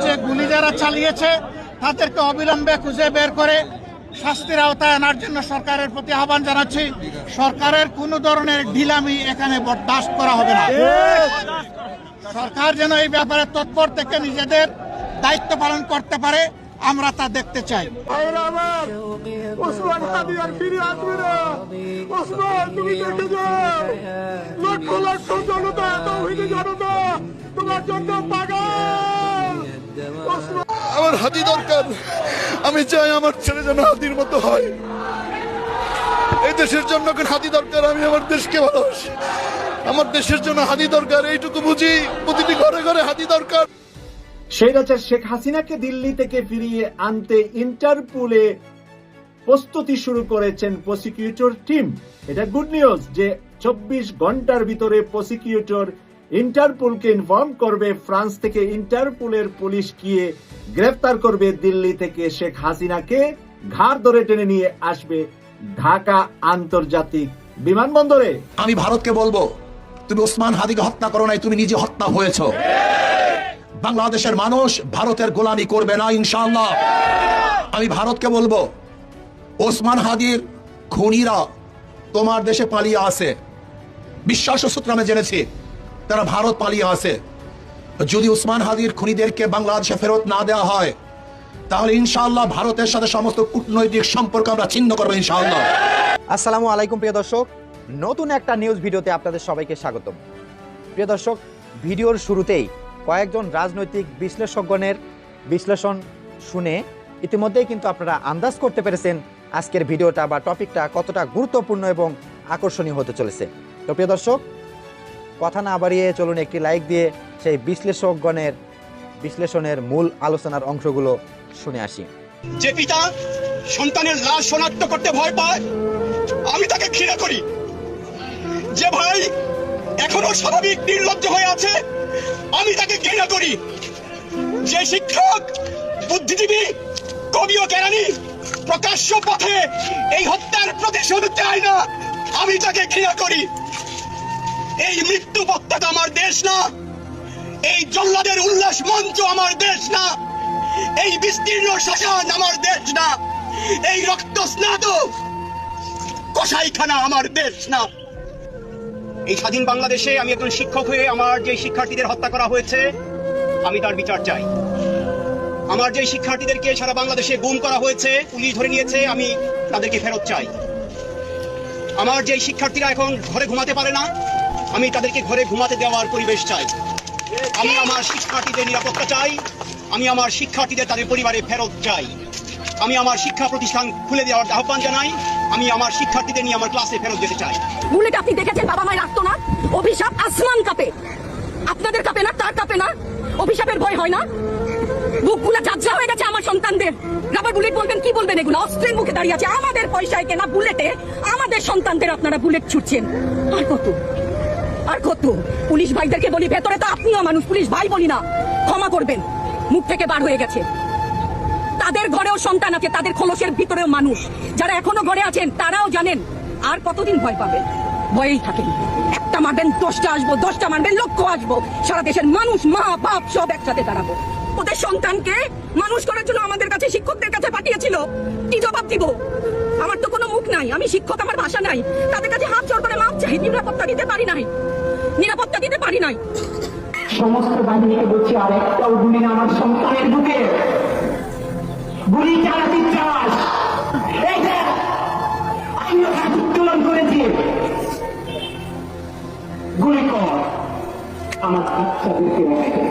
যে গুলি যারা চালিয়েছে তাদেরকে অবিলম্বে খুঁজে বের করে শাস্তির আওতায় আনার জন্য সরকারের প্রতি আহ্বান জানাচ্ছি। সরকারের কোনো ধরনের ঢিলামি এখানে বরদাস্ত করা হবে না। সরকার যেন এই ব্যাপারে তৎপর থেকে নিজেদের দায়িত্ব পালন করতে পারে, আমরা তা দেখতে চাই। ওসমান হাদি আর ফিরে আসবে না। ওসমান, তুমি দেখে যাও, লক্ষ লক্ষ জনতা, তৌহিদি জনতা তোমার জন্য পাগল। আমার হাদি দরকার। আমি চাই আমার ছেলে যেন হাদির মতো হয়। এই দেশের জন্য হাদি দরকার। আমি আমার দেশকে ভালোবাসি, আমার দেশের জন্য হাদি দরকার, এইটুকু বুঝি। প্রতিটি ঘরে ঘরে হাদি দরকার। স্বৈরাচার শেখ হাসিনাকে দিল্লি থেকে ফিরিয়ে আনতে ইন্টারপোলে প্রস্তুতি শুরু করেছেন প্রসিকিউটর টিম। এটা গুড নিউজ যে 24 ঘন্টার ভিতরে প্রসিকিউটর ইন্টারপোলকে ইনফর্ম করবে। ফ্রান্স থেকে ইন্টারপোলের পুলিশ গিয়ে গ্রেফতার করবে দিল্লি থেকে শেখ হাসিনাকে, ঘাড় ধরে টেনে নিয়ে আসবে ঢাকা আন্তর্জাতিক বিমানবন্দরে। আমি ভারতকে বলবো, তুমি ওসমান হাদিকে হত্যা করো নাই, তুমি নিজে হত্যা হয়েছ। বাংলাদেশের মানুষ ভারতের গোলামি করবে না ইনশাআল্লাহ। আমি ভারতকে বলবো, ওসমান হাদির খুনিরা তোমার দেশে পালিয়ে আছে। বিশ্বাস সূত্রে আমি জেনেছি তারা ভারত পালিয়ে আছে। যদি ওসমান হাদির খুনিদেরকে বাংলাদেশে ফেরত না দেওয়া হয় তাহলে ইনশাআল্লাহ ভারতের সাথে সমস্ত কূটনৈতিক সম্পর্ক আমরা ছিন্ন করবো ইনশাআল্লাহ। আসসালামু আলাইকুম প্রিয় দর্শক, নতুন একটা নিউজ ভিডিওতে আপনাদের সবাইকে স্বাগতম। প্রিয় দর্শক, ভিডিওর শুরুতেই কয়েকজন রাজনৈতিক বিশ্লেষকগণের বিশ্লেষণ শুনে ইতিমধ্যেই কিন্তু আপনারা আন্দাজ করতে পেরেছেন আজকের ভিডিওটা বা টপিকটা কতটা গুরুত্বপূর্ণ এবং আকর্ষণীয় হতে চলেছে। তো প্রিয় দর্শক, কথা না বাড়িয়ে চলুন একটি লাইক দিয়ে সেই বিশ্লেষকগণের বিশ্লেষণের মূল আলোচনার অংশগুলো শুনে আসি। যে পিতা সন্তানের লাশ শনাক্ত করতে ভয় পায়, আমি তাকে ঘৃণা করি। যে ভাই এখনো স্বাভাবিক নির্লজ্জ হয়ে আছে, আমি তাকে ঘৃণা করি। যে শিক্ষক, বুদ্ধিজীবী, কবি ও জ্ঞানী প্রকাশ্য পথে এই হত্যার প্রতিশোধ চায় না, আমি তাকে ঘৃণা করি। এই মৃত্যু পথটা আমার দেশ না, এই জল্লাদের উল্লাস মঞ্চ আমার দেশ না, এই বিস্তীর্ণ শ্মশান আমার দেশ না, এই রক্তস্নাত কসাইখানা আমার দেশ না। এই স্বাধীন বাংলাদেশে আমি একজন শিক্ষক হয়ে আমার যে শিক্ষার্থীদের হত্যা করা হয়েছে, আমি তার বিচার চাই। আমার যে শিক্ষার্থীদেরকে সারা বাংলাদেশে গুম করা হয়েছে, পুলিশ ধরে নিয়েছে, আমি তাদেরকে ফেরত চাই। আমার যে শিক্ষার্থীরা এখন ঘরে ঘুমাতে পারে না, আমি তাদেরকে ঘরে ঘুমাতে দেওয়ার পরিবেশ চাই। আমি আমার শিক্ষার্থীদের নিরাপত্তা চাই। আমি আমার শিক্ষার্থীদের তাদের পরিবারে ফেরত চাই। আমি আমার শিক্ষা প্রতিষ্ঠান খুলে দেওয়ার আহ্বান জানাই। আমি আমার শিক্ষার্থীদের নিয়ে আমার ক্লাসে ফেরত যেতে চাই। বুলেট আপনি দেখেছেন বাবা মায়ের রাখতো না, অভিশাপ আসমান কাঁপে, আপনাদের কাঁপে না, তার কাঁপে না, অভিশাপের ভয় হয় না? বুকগুলা ঝাঁঝরা হয়ে গেছে আমার সন্তানদের। রাবার বুলেট বলবেন, কি বলবেন? এগুলো অস্ত্রের মুখে দাঁড়িয়ে আছে, আমাদের পয়সায় কেনা বুলেটে আমাদের সন্তানদের আপনারা বুলেট ছুটছেন। আর কত আর কত? পুলিশ ভাইদেরকে বলি, ভেতরে তো আপনিও মানুষ, পুলিশ ভাই বলি না, ক্ষমা করবেন, মুখ থেকে বার হয়ে গেছে। তাদের ঘরেও সন্তান আছে, তাদের খোলসের ভিতরেও মানুষ। যারা এখনো ঘরে আছেন তারাও জানেন আর কতদিন ভয় পাবে। ভয়েই থাকেন, একটা মারবেন 10টা আসবো, 10টা মারবেন লক্ষ আসবো। সারা দেশের মানুষ, মা বাপ সব একসাথে দাঁড়াবো। ওদের সন্তানকে মানুষ করার জন্য আমাদের কাছে শিক্ষকদের কাছে পাঠিয়েছিল, কি জবাব দিব? আমার তো কোনো মুখ নাই, আমি শিক্ষক, আমার ভাষা নাই। তাদের কাছে হাত জোড় করে মাপ চাই, নিরাপত্তা দিতে পারি নাই, নিরাপত্তা দিতে পারি নাই। সমস্ত বাহিনীকে বলছি, আর একটাও গুলি না আমার সন্তানের বুকে। গুলি চালাতে চাস, এই যে আমি হাত উত্তোলন করেছি, গুলি কর আমার বাচ্চাদেরকে রেখে।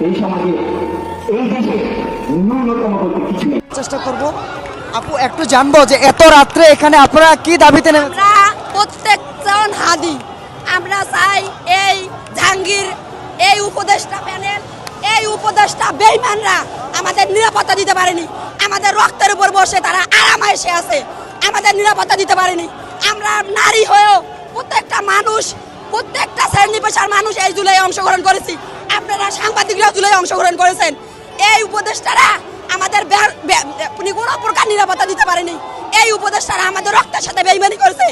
এই সমাজে, এই দেশে ন্যূনতম বলতে কিছু নেই। চেষ্টা করব। আপু, একটু জানবো যে এত রাত্রে এখানে আপনারা কি দাবিতে নেমেছেন? আমরা প্রত্যেকজন হাদি, আমরা চাই এই জাহাঙ্গীর, এই উপদেষ্টা প্যানেল, এই উপদেষ্টা বেঈমানরা আমাদের নিরাপত্তা দিতে পারেনি। আমাদের রক্তের উপর বসে তারা আরামায়েশে আছে, আমাদের নিরাপত্তা দিতে পারেনি। আমরা নারী হয়েও প্রত্যেকটা মানুষ, প্রত্যেকটা শ্রেণী পেশার মানুষ এই জুলাই অংশগ্রহণ করেছি। আপনারা সাংবাদিকরা জুলাই অংশগ্রহণ করেছেন। এই উপদেষ্টারা আমাদের কোনো প্রকার নিরাপত্তা দিতে পারেনি। এই উপদেষ্টারা আমাদের রক্তের সাথে বেইমানি করেছে।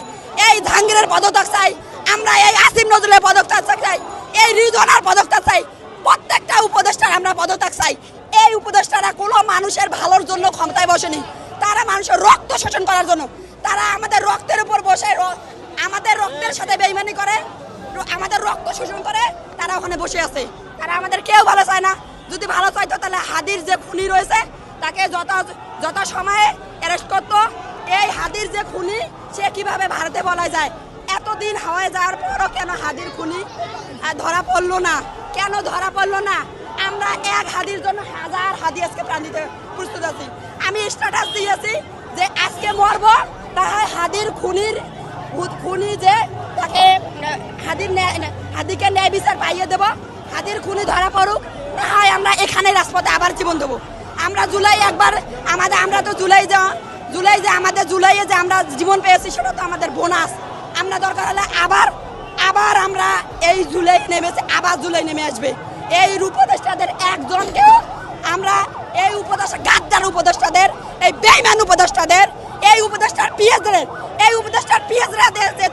এই জাহাঙ্গীরের পদত্যাগ চাই আমরা, এই আসিম নজরুলের পদত্যাগ চাই, এই রিজওয়ানার পদত্যাগ চাই, মানুষের ভালোর জন্য ক্ষমতায় বসেনি, তারা মানুষের রক্ত শোষণ করার জন্য, তারা আমাদের রক্তের উপর বসে আমাদের রক্তের সাথে বেইমানি করে, আমাদের রক্ত শোষণ করে, তারা ওখানে বসে আছে। তারা আমাদের কেউ ভালো চায় না। যদি ভালো চাইতো তাহলে হাদির যে খুনি রয়েছে তাকে যত সময়ে অ্যারেস্ট করতো। এই হাদির যে খুনি সে কিভাবে ভারতে বলা যায়, এতদিন হাওয়ায় যাওয়ার পরও কেন হাদির খুনি ধরা পড়লো না? কেন ধরা পড়লো না? আমরা এক হাদির জন্য হাজার হাদি আজকে প্রাণ দিতে প্রস্তুত আছি। আমি স্ট্যাটাস দিয়েছি যে আজকে মরবো, তাই হাদির খুনি যে তাকে হাদিকে ন্যায় বিচার পাইয়ে দেবো, হাদির খুনি ধরা পড়ুক, না হয় আমরা এখানে রাজপথে আবার জীবন দেবো। আমরা জুলাই একবার আমরা তো জুলাইয়ে যে আমরা জীবন পেয়েছি সেটা তো আমাদের বোনাস। আমরা দরকার হলে আবার আমরা এই জুলাই নেমেছে, আবার জুলাই নেমে আসবে। এই উপদেষ্টাদের একজনকেও আমরা এই উপদেষ্টা গাদ্দার উপদেষ্টাদের, এই বেঈমান উপদেষ্টাদের, এই উপদেষ্টার পিএসরা যে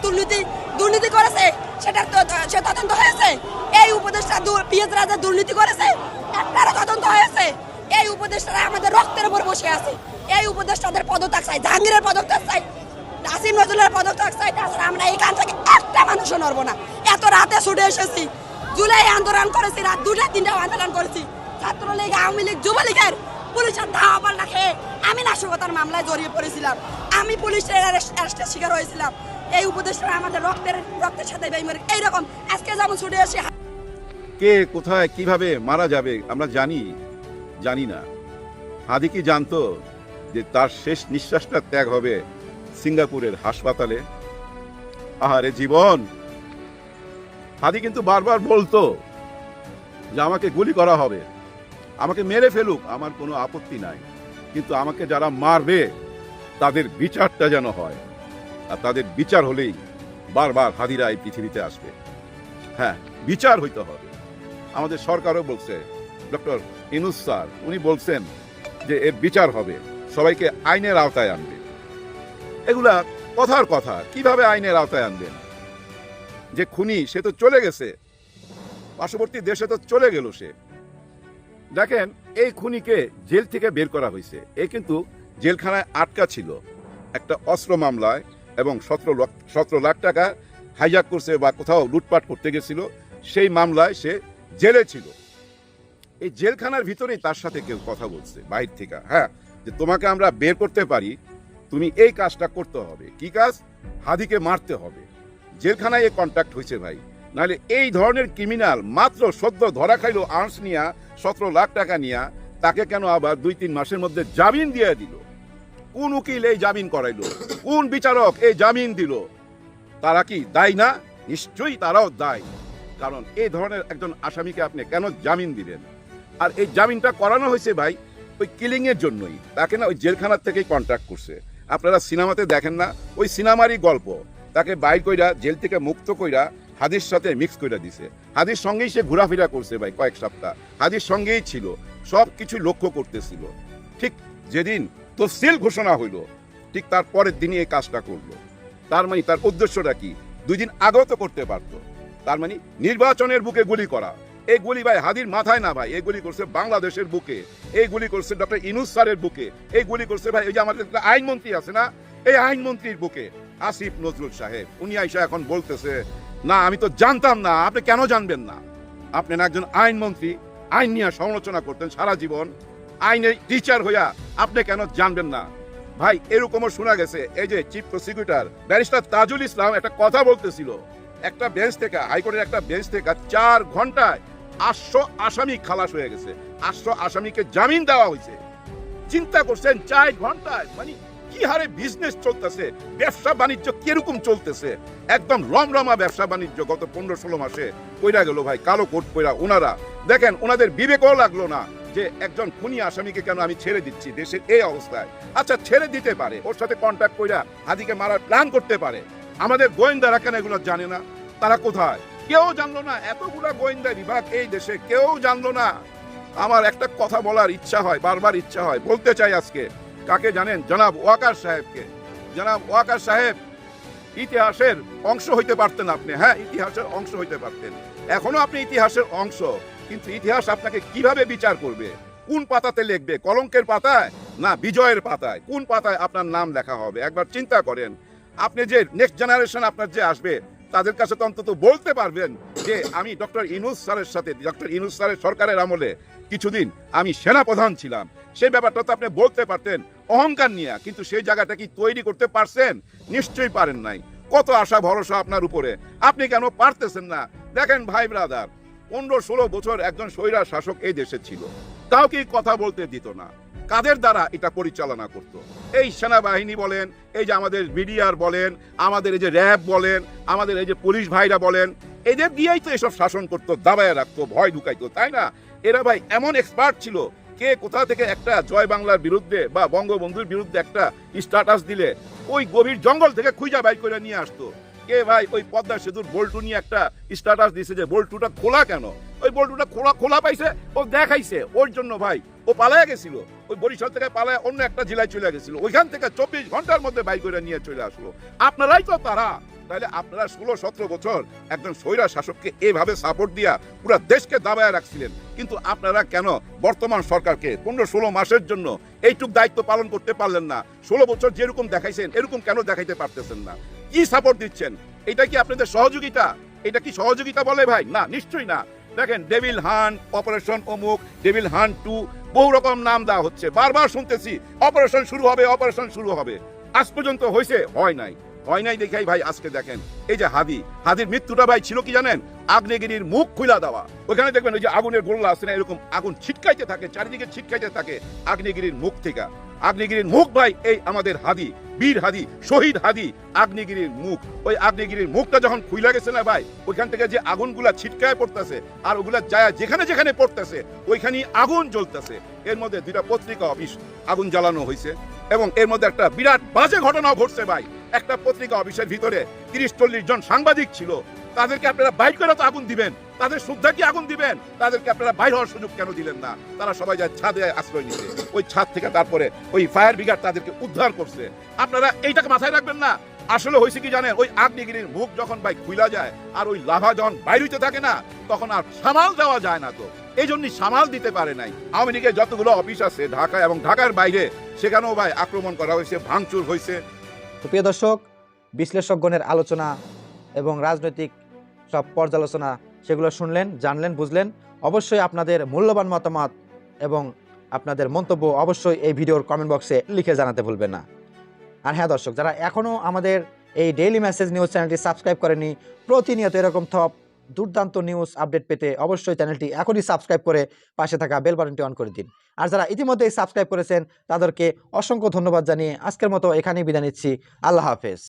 দুর্নীতি করেছে সেটার সে তদন্ত হয়েছে। এই উপদেষ্টা পিএসরা যে দুর্নীতি করেছে একটারও তদন্ত হয়েছে। এই উপদেষ্টারা আমাদের রক্তের উপর বসে আছে। এই উপদেষ্টাদের পদত্যাগ চাই, জাহাঙ্গীরের পদত্যাগ চাই, আসিফ নজরুলের পদত্যাগ চাই। তাছাড়া আমরা এইখান থেকে একটা মানুষও নড়বো না। এত রাতে ছুটে এসেছি, জুলাই আন্দোলন করেছি, রাত 2টা-3টাও আন্দোলন করেছি। ছাত্রলীগ, আওয়ামী লীগ, যুবলীগের পুলিশের ধাওয়া পাল্টা খেয়ে আমি নাশকতার মামলায় জড়িয়ে পড়েছিলাম, আমি পুলিশের অ্যারেস্টের শিকার হয়েছিলাম। এই উপদেষ্টারা আমাদের রক্তের সাথে বেইমানি। এইরকম আজকে যেমন ছুটে এসে কে কোথায় কিভাবে মারা যাবে আমরা জানি না। হাদি কি জানতো যে তার শেষ নিঃশ্বাসটা ত্যাগ হবে সিঙ্গাপুরের হাসপাতালে? আহারে জীবন! হাদি কিন্তু বারবার বলতো যে আমাকে গুলি করা হবে, আমাকে মেরে ফেলুক, আমার কোনো আপত্তি নাই, কিন্তু আমাকে যারা মারবে তাদের বিচারটা যেন হয়। আর তাদের বিচার হলেই বারবার হাদিরা এই পৃথিবীতে আসবে। হ্যাঁ, বিচার হইতে হবে। আমাদের সরকারও বলছে, ডক্টর ইউনূস স্যার উনি বলছেন যে এর বিচার হবে, সবাইকে আইনের আওতায় আনবে। এগুলা কথার কথা, কিভাবে আইনের আওতায় আনবেন? যে খুনি সে তো চলে গেছে, পার্শ্ববর্তী দেশে তো চলে গেল সে। দেখেন, এই খুনিকে জেল থেকে বের করা হয়েছে। এ কিন্তু জেলখানায় আটকা ছিল একটা অস্ত্র মামলায়, এবং 17 লাখ টাকা হাইজ্যাক করছে বা কোথাও লুটপাট করতে গেছিল, সেই মামলায় সে জেলে ছিল। এই জেলখানার ভিতরেই তার সাথে কেউ কথা বলছে বাইরে থেকে, হ্যাঁ, যে তোমাকে আমরা বের করতে পারি, তুমি এই কাজটা করতে হবে। কি কাজ? হাদিকে মারতে হবে। জেলখানায় এই কন্ট্যাক্ট হয়েছে ভাই। নাহলে এই ধরনের ক্রিমিনাল মাত্র সদ্য ধরা খাইলো আর্মস নিয়া 17 লাখ টাকা নিয়া, তাকে কেন আবার 2-3 মাসের মধ্যে জামিন দিয়ে দিল? কোন উকিল এই জামিন করাইলো? কোন বিচারক এই জামিন দিল? তারা কি দায়ী না? নিশ্চয়ই তারাও দায়ী। কারণ এই ধরনের একজন আসামিকে আপনি কেন জামিন দিবেন? আর এই জামিনটা করানো হয়েছে ভাই ওই কিলিং এর জন্যই। তাকে না ওই জেলখানার থেকেই কন্ট্যাক্ট করছে। আপনারা সিনেমাতে দেখেন না, ওই সিনেমারই গল্প। তাকে বাইর কইরা জেল থেকে মুক্ত কইরা হাদির সাথে মিক্স কইরা দিছে। হাদির সঙ্গেই সে ঘোরাফেরা করছে ভাই কয়েক সপ্তাহ, হাদির সঙ্গেই ছিল, সব কিছু লক্ষ্য করতেছিল। ঠিক যেদিন তফসিল ঘোষণা হইল, ঠিক তার পরের দিনই এই কাজটা করলো। তার মানে তার উদ্দেশ্যটা কি? 2 দিন আগেও তো করতে পারতো। তার মানে নির্বাচনের বুকে গুলি করা। এই গুলি ভাই হাদির মাথায় না ভাই, এই গুলি করছে বাংলাদেশের বুকে, এই গুলি করছে ডক্টর ইউনূস স্যারের বুকে, এই গুলি করছে ভাই ওই যে আমাদের আইনমন্ত্রী আছে না, এই আইনমন্ত্রীর বুকে আসিফ নজরুল সাহেব। উনি আইসা এখন বলতেছে, না আমি তো জানতাম না। আপনি কেন জানবেন না? আপনি না একজন আইনমন্ত্রী, আইন নিয়ে সমালোচনা করতেন সারা জীবন, আইনের টিচার হইয়া আপনি কেন জানবেন না? ভাই এরকমও শোনা গেছে, এই যে chief prosecutor barrister Tajul Islam একটা কথা বলতেছিল, একটা বেঞ্চ থেকে, হাইকোর্টের একটা বেঞ্চ থেকে 4 ঘন্টায় 800 আসামি খালাস হয়ে গেছে। 800 আসামিকে জামিন দেওয়া হয়েছে। চিন্তা করছেন 4 ঘন্টায় মানে কি হারে বিজনেস চলতেছে, ব্যবসা বাণিজ্য কিরকম চলতেছে, একদম রমরমা ব্যবসা বাণিজ্য গত 15-16 মাসে কইরা গেল ভাই, কালো কোট পইরা। ওনারা দেখেন, ওনাদের বিবেকও লাগলো না যে একজন খুনি আসামিকে কেন আমি ছেড়ে দিচ্ছি দেশের এই অবস্থায়। আচ্ছা ছেড়ে দিতে পারে, ওর সাথে কন্ট্যাক্ট কইরা হাদিকে মারার প্ল্যান করতে পারে। আমাদের গোয়েন্দারা কেন এগুলো জানে না? তারা কোথায়? কেউ জানলো না। এতগুলা গোয়েন্দা বিভাগ এই দেশে, কেউ জানলো না। আমার একটা কথা বলার ইচ্ছা হয়, বারবার ইচ্ছা হয়, বলতে চাই আজকে। কাকে জানেন? জনাব ওয়াকার সাহেবকে। জনাব ওয়াকার সাহেব, ইতিহাসের অংশ হইতে পারতেন আপনি। হ্যাঁ, ইতিহাসের অংশ হইতে পারতেন। এখনো আপনি ইতিহাসের অংশ, কিন্তু ইতিহাস আপনাকে কিভাবে বিচার করবে? কোন পাতাতে লিখবে, কলঙ্কের পাতায় না বিজয়ের পাতায়? কোন পাতায় আপনার নাম লেখা হবে? একবার চিন্তা করেন। আপনি যে নেক্সট জেনারেশন আপনার যে আসবে তাদের কাছে তো অন্তত বলতে পারবেন যে আমি ডক্টর ইউনূস স্যারের সাথে, ডক্টর ইউনূস স্যারের সরকারের আমলে কিছুদিন আমি সেনাপ্রধান ছিলাম, সেই ব্যাপারটা তো আপনি বলতে পারতেন অহংকার নিয়ে। কিন্তু সেই জায়গাটা কি তৈরি করতে পারছেন? নিশ্চয়ই পারেন নাই। কত আশা ভরসা আপনার উপরে, আপনি কেন পারতেছেন না? দেখেন ভাই ব্রাদার, 15-16 বছর একজন স্বৈরা শাসক এই দেশে ছিল, কাউকে কথা বলতে দিত না। কাদের দ্বারা এটা পরিচালনা করত? এই সেনাবাহিনী বলেন, এই যে আমাদের বিডিআর বলেন, আমাদের এই যে র্যাব বলেন, আমাদের এই যে পুলিশ ভাইরা বলেন, এদের দিয়েই তো এসব শাসন করতো, দাবায় রাখতো, ভয় ঢুকাইতো, তাই না? এরা ভাই এমন এক্সপার্ট ছিল, কে কোথা থেকে একটা জয় বাংলার বিরুদ্ধে বা বঙ্গবন্ধুর বিরুদ্ধে একটা স্ট্যাটাস দিলে ওই গভীর জঙ্গল থেকে খুঁজা বাই করে নিয়ে আসতো। কে ভাই ওই পদ্মা সেতুর বল্টু নিয়ে একটা স্ট্যাটাস দিছে যে বল্টুটা খোলা কেন? ওই বল্টুটা খোলা পাইছে, ও দেখাইছে, ওর জন্য ভাই ও পালায় গেছিল, ওই বরিশাল থেকে পালায় অন্য একটা জেলায় চলে গেছিল, ওইখান থেকে 24 ঘন্টার মধ্যে বাই করে নিয়ে চলে আসলো। আপনারাই তো তারা। তাহলে আপনারা 16-17 বছর একজন স্বৈরা শাসককে এভাবে সাপোর্ট দিয়া পুরো দেশকে দাবায় রাখছিলেন, কিন্তু আপনারা কেন বর্তমান সরকারকে 15-16 মাসের জন্য এইটুক দায়িত্ব পালন করতে পারলেন না? 16 বছর যেরকম দেখাইছেন এরকম কেন দেখাইতে পারতেছেন না? কি সাপোর্ট দিচ্ছেন? এটা কি আপনাদের সহযোগিতা? এটা কি সহযোগিতা বলে ভাই? না, নিশ্চয়ই না। দেখেন, ডেভিল হান্ট, অপারেশন অমুক, ডেভিল হান্ট 2, বহু রকম নাম দেওয়া হচ্ছে, বারবার শুনতেছি অপারেশন শুরু হবে, অপারেশন শুরু হবে। আজ পর্যন্ত হয়েছে? হয় নাই দেখাই ভাই। আজকে দেখেন এই যে হাদির মৃত্যুটা ভাই ছিল কি জানেন? আগ্নেয়গিরির মুখ খুলা দেওয়া। ওখানে দেখবেন ওই যে আগুনের গোল্লা আছে না, এরকম আগুন ছিটকাইতে থাকে, চারিদিকে ছিটকাইতে থাকে আগ্নেয়গিরির মুখ থেকে। আগ্নেয়গিরির মুখ ভাই এই আমাদের হাদি, বীর হাদি, শহীদ হাদি, আগ্নেয়গিরির মুখ। ওই আগ্নেয়গিরির মুখটা যখন খুইলা গেছে না ভাই, ওইখান থেকে যে আগুনগুলা ছিটকায় পড়তেছে আর ওগুলা যায় যেখানে যেখানে পড়তেছে ওইখানেই আগুন জ্বলতেছে। এর মধ্যে 2টা পত্রিকা অফিস আগুন জ্বালানো হয়েছে এবং এর মধ্যে একটা বিরাট বাজে ঘটনাও ঘটছে ভাই। একটা পত্রিকা অফিসের ভিতরে 30-40 জন সাংবাদিক ছিল, তাদেরকে আপনারা বাইর করে তো আগুন দিবেন, তাদের শ্রদ্ধা কি আগুন দিবেন? তাদেরকে আপনারা বাইর হওয়ার সুযোগ কেন দিলেন না? তারা সবাই যায় ছাদে আশ্রয় নিতে, ওই ছাদ থেকে তারপরে ওই ফায়ার ব্রিগেড তাদেরকে উদ্ধার করছে। আপনারা এইটাকে মাথায় রাখবেন না? আসলে হয়েছে কি জানেন, ওই আগ্নেয়গিরির মুখ যখন ভাই খুইলা যায় আর ওই লাভা যখন বাইর হইতে থাকে না, তখন আর সামাল দেওয়া যায় না। তো এই জন্যই সামাল দিতে পারে নাই। আওয়ামী লীগের যতগুলো অফিস আছে ঢাকা এবং ঢাকার বাইরে, সেখানেও ভাই আক্রমণ করা হয়েছে, ভাঙচুর হয়েছে। তো প্রিয় দর্শক, বিশ্লেষকগণের আলোচনা এবং রাজনৈতিক সব পর্যালোচনা সেগুলো শুনলেন, জানলেন, বুঝলেন। অবশ্যই আপনাদের মূল্যবান মতামত এবং আপনাদের মন্তব্য অবশ্যই এই ভিডিওর কমেন্ট বক্সে লিখে জানাতে ভুলবেন না। আর হ্যাঁ দর্শক, যারা এখনও আমাদের এই ডেইলি মেসেজ নিউজ চ্যানেলটি সাবস্ক্রাইব করেনি, প্রতিনিয়ত এরকম দুর্দান্ত নিউজ আপডেট পেতে অবশ্যই চ্যানেলটি এখনই সাবস্ক্রাইব করে পাশে থাকা বেল বাটনটি অন করে দিন। আর যারা ইতিমধ্যেই সাবস্ক্রাইব করেছেন তাদেরকে অসংখ্য ধন্যবাদ জানিয়ে আজকের মতো এখানেই বিদায় নিচ্ছি। আল্লাহ হাফেজ।